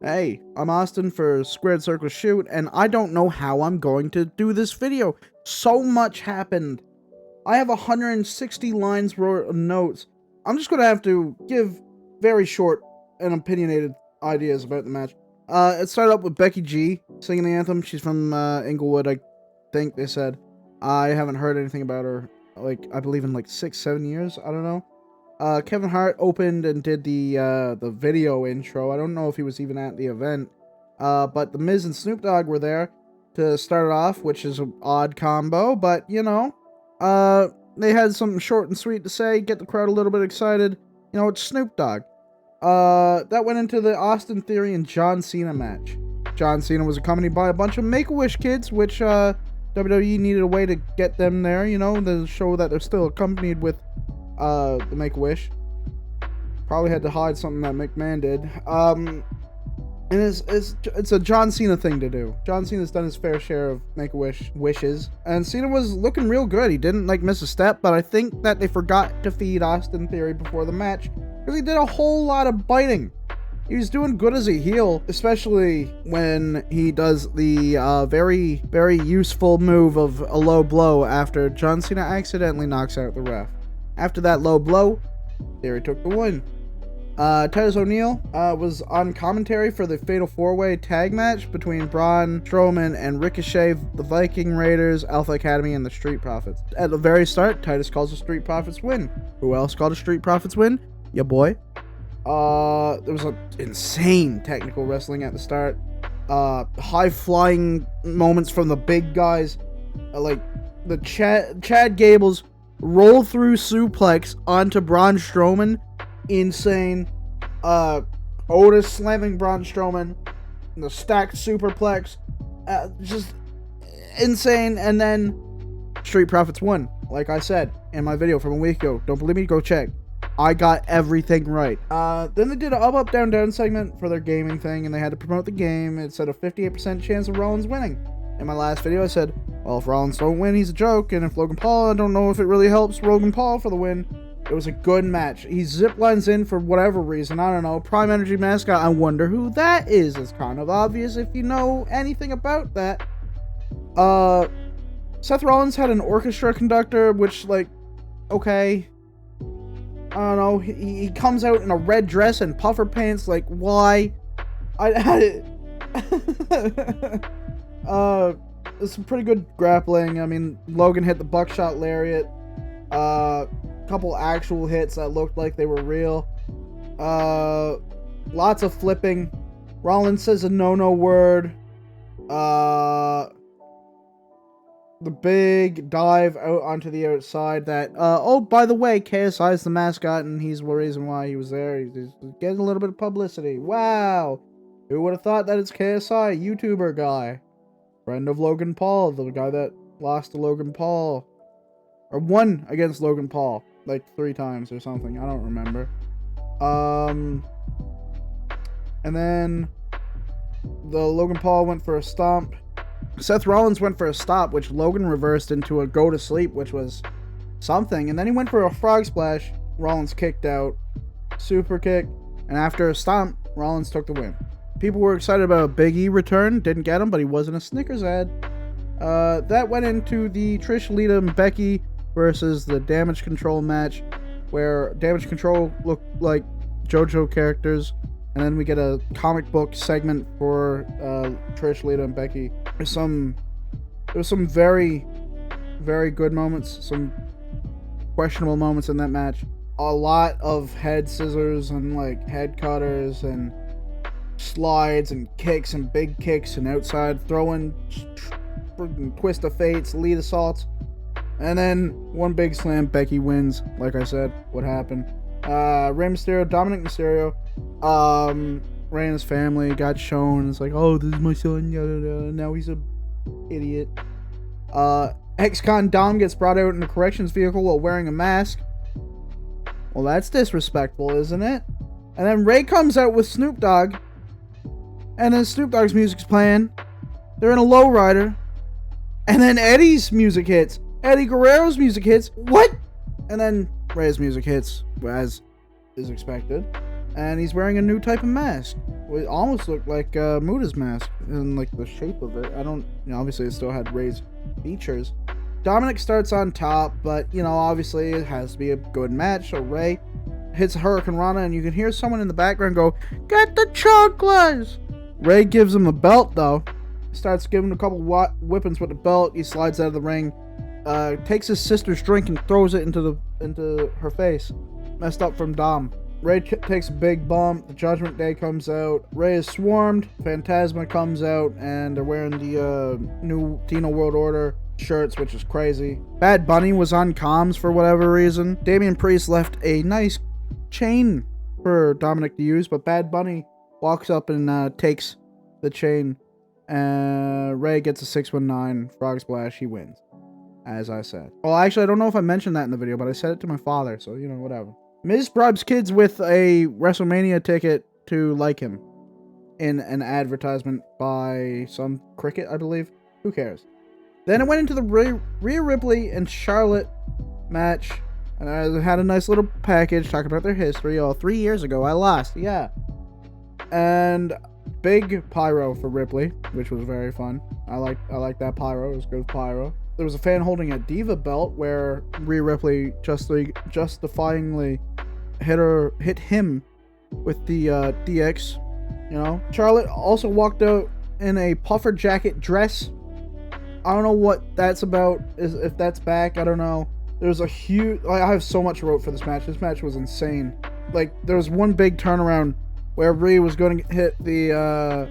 Hey, I'm Austin for Squared Circle Shoot, and I don't know how I'm going to do this video. So much happened. I have 160 lines worth of notes. I'm just gonna have to give very short and opinionated ideas about the match. It started up with Becky G singing the anthem. She's from Inglewood, I think they said. I haven't heard anything about her, I believe in 6-7 years. I don't know. Kevin Hart opened and did the video intro. I don't know if he was even at the event. But The Miz and Snoop Dogg were there to start it off, which is an odd combo, but they had something short and sweet to say, get the crowd a little bit excited. It's Snoop Dogg. That went into the Austin Theory and John Cena match. John Cena was accompanied by a bunch of Make-A-Wish kids, which WWE needed a way to get them there, to show that they're still accompanied with the Make-A-Wish. Probably had to hide something that McMahon did. And it's a John Cena thing to do. John Cena's done his fair share of Make-A-Wish wishes. And Cena was looking real good. He didn't miss a step, but I think that they forgot to feed Austin Theory before the match, because he did a whole lot of biting. He was doing good as a heel, especially when he does the very, very useful move of a low blow after John Cena accidentally knocks out the ref. After that low blow, Theory took the win. Titus O'Neil was on commentary for the Fatal 4-Way tag match between Braun Strowman and Ricochet, the Viking Raiders, Alpha Academy, and the Street Profits. At the very start, Titus calls the Street Profits win. Who else called the Street Profits win? Ya boy. There was insane technical wrestling at the start. High-flying moments from the big guys. Like the Chad Gables roll-through suplex onto Braun Strowman. Insane. Otis slamming Braun Strowman. The stacked superplex. Just insane. And then Street Profits won. Like I said in my video from a week ago. Don't believe me? Go check. I got everything right. Then they did an up, down, down segment for their gaming thing, and they had to promote the game. It said a 58% chance of Rollins winning. In my last video, I said, well, if Rollins don't win, he's a joke, and if Logan Paul, I don't know if it really helps Logan Paul for the win. It was a good match. He ziplines in for whatever reason, I don't know. Prime Energy mascot, I wonder who that is. It's kind of obvious if you know anything about that. Seth Rollins had an orchestra conductor, which, okay. I don't know, he comes out in a red dress and puffer pants, why? It's some pretty good grappling. I mean, Logan hit the buckshot lariat. Couple actual hits that looked like they were real. Lots of flipping. Rollins says a no-no word. The big dive out onto the outside that, oh, by the way, KSI is the mascot, and he's the reason why he was there. He's getting a little bit of publicity. Wow. Who would have thought that it's KSI, YouTuber guy. Friend of Logan Paul, the guy that lost to Logan Paul. Or won against Logan Paul, 3 times or something. I don't remember. And then the Logan Paul went for a stomp. Seth Rollins went for a stop, which Logan reversed into a go to sleep, which was something. And then he went for a frog splash. Rollins kicked out. Super kick. And after a stomp, Rollins took the win. People were excited about a Big E return. Didn't get him, but he wasn't a Snickers ad. That went into the Trish, Lita, and Becky versus the Damage Control match, where Damage Control looked like JoJo characters. And then we get a comic book segment for Trish, Lita, and Becky. There's some very, very good moments, some questionable moments in that match. A lot of head scissors and head cutters and slides and kicks and big kicks and outside throwing, twist of fates, lead assaults. And then one big slam, Becky wins. Like I said, what happened? Rey Mysterio, Dominic Mysterio, Rey and his family got shown. It's oh, this is my son, yada, yada. Now he's a idiot. Ex-con Dom gets brought out in a corrections vehicle while wearing a mask. Well, that's disrespectful, isn't it? And then Rey comes out with Snoop Dogg, and then Snoop Dogg's music's playing. They're in a lowrider, and then Eddie's music hits. Eddie Guerrero's music hits. What? And then Rey's music hits, as is expected. And he's wearing a new type of mask. It almost looked like Muda's mask in like the shape of it. I don't, obviously it still had Ray's features. Dominic starts on top, but obviously it has to be a good match. So Ray hits Hurricane Rana, and you can hear someone in the background go, "Get the chocolates!" Ray gives him the belt though. Starts giving a couple whippings with the belt. He slides out of the ring, takes his sister's drink and throws it into her face. Messed up from Dom. Ray takes a big bump. The Judgment Day comes out. Ray is swarmed. Phantasma comes out, and they're wearing the new Dino World Order shirts, which is crazy. Bad Bunny was on comms for whatever reason. Damian Priest left a nice chain for Dominic to use, but Bad Bunny walks up and takes the chain. Ray gets a 619 frog splash. He wins, as I said. Well, actually, I don't know if I mentioned that in the video, but I said it to my father, so whatever. Miz bribes kids with a WrestleMania ticket to like him in an advertisement by some cricket, I believe. Who cares? Then it went into the Rhea Ripley and Charlotte match. And I had a nice little package talking about their history. Oh, 3 years ago, I lost. Yeah. And big pyro for Ripley, which was very fun. I like that pyro. It was good pyro. There was a fan holding a Diva belt where Rhea Ripley justifyingly hit him with the DX. Charlotte also walked out in a puffer jacket dress. I don't know what that's about. If that's back, I don't know. There's a huge... I have so much wrote for this match. This match was insane. Like, there was one big turnaround where Rhea was going to hit the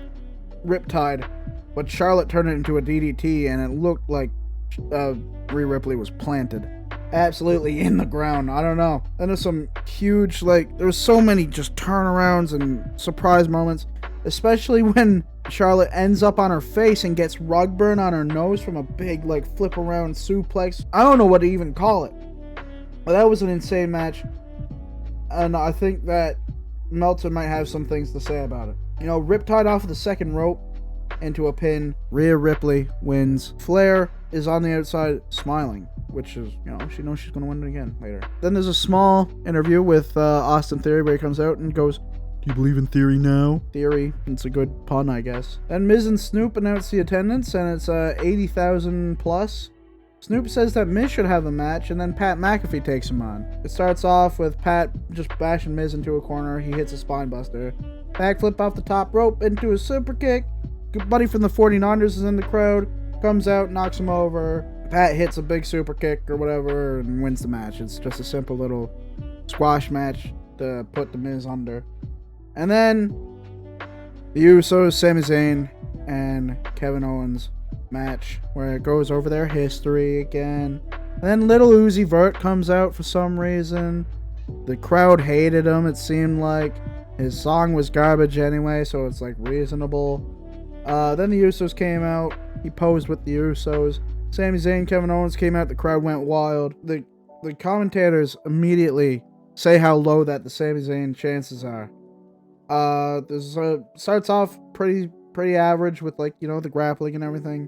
Riptide, but Charlotte turned it into a DDT, and it looked like Rhea Ripley was planted absolutely in the ground. I don't know. And there's some huge, there's so many just turnarounds and surprise moments, especially when Charlotte ends up on her face and gets rug burn on her nose from a big flip around suplex. I don't know what to even call it, but that was an insane match, and I think that Meltzer might have some things to say about it. Riptide off of the second rope into a pin. Rhea Ripley wins. Flair is on the outside smiling, which is, she knows she's going to win it again later. Then there's a small interview with Austin Theory where he comes out and goes, "Do you believe in Theory now?" Theory. It's a good pun, I guess. Then Miz and Snoop announce the attendance, and it's 80,000 plus. Snoop says that Miz should have a match, and then Pat McAfee takes him on. It starts off with Pat just bashing Miz into a corner. He hits a spine buster. Backflip off the top rope into a super kick. Good buddy from the 49ers is in the crowd. Comes out, knocks him over. Pat hits a big super kick or whatever and wins the match. It's just a simple little squash match to put the Miz under. And then the Usos, Sami Zayn, and Kevin Owens match where it goes over their history again. And then Little Uzi Vert comes out for some reason. The crowd hated him, it seemed like. His song was garbage anyway, so it's reasonable. Then the Usos came out. He posed with the Usos. Sami Zayn, Kevin Owens came out. The crowd went wild. The commentators immediately say how low that the Sami Zayn chances are. This starts off pretty average with the grappling and everything.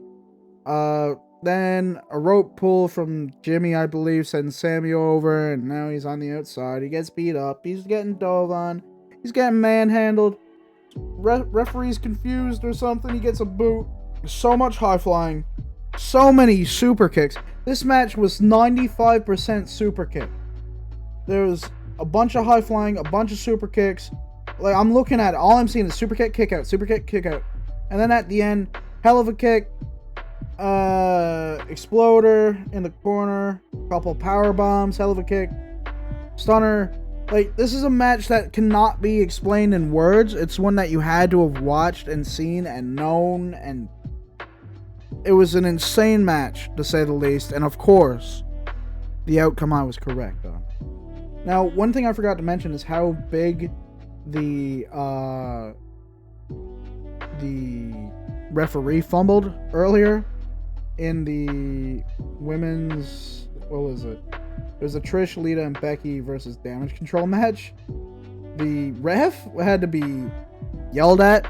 Then a rope pull from Jimmy, I believe, sends Sammy over, and now he's on the outside. He gets beat up. He's getting dove on. He's getting manhandled. Referee's confused or something. He gets a boot. So much high flying. So many super kicks. This match was 95% super kick. There was a bunch of high flying, a bunch of super kicks. I'm looking at it. All I'm seeing is super kick, kick out, super kick, kick out. And then at the end, hell of a kick. Exploder in the corner. Couple power bombs, hell of a kick. Stunner. This is a match that cannot be explained in words. It's one that you had to have watched and seen and known, and it was an insane match, to say the least. And of course, the outcome I was correct on. Now, one thing I forgot to mention is how big the referee fumbled earlier in the women's, what was it? It was a Trish, Lita, and Becky versus Damage Control match. The ref had to be yelled at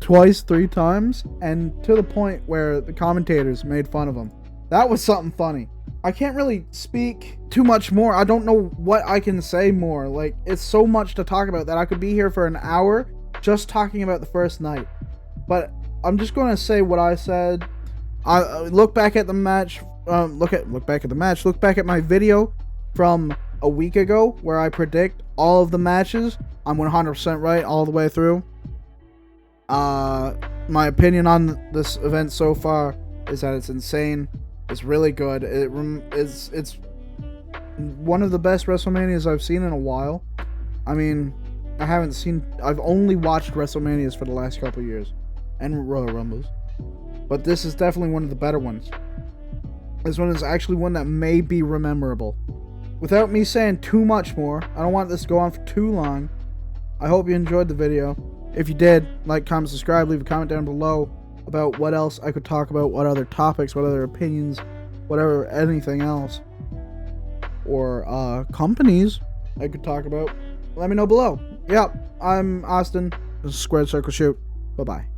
twice, 3 times, and to the point where the commentators made fun of him. That was something funny. I can't really speak too much more. I don't know what I can say more. Like, it's so much to talk about that I could be here for an hour just talking about the first night. But I'm just going to say what I said. I look back at the match. Look back at my video from a week ago where I predict all of the matches. I'm 100% right all the way through. My opinion on this event so far is that it's insane. It's really good. It's one of the best WrestleManias I've seen in a while. I mean, I've only watched WrestleManias for the last couple of years and Royal Rumbles, but this is definitely one of the better ones. This one is actually one that may be memorable. Without me saying too much more, I don't want this to go on for too long. I hope you enjoyed the video. If you did, like, comment, subscribe, leave a comment down below about what else I could talk about, what other topics, what other opinions, whatever, anything else, or companies I could talk about. Let me know below. Yep, I'm Austin. This is Squared Circle Shoot. Bye-bye.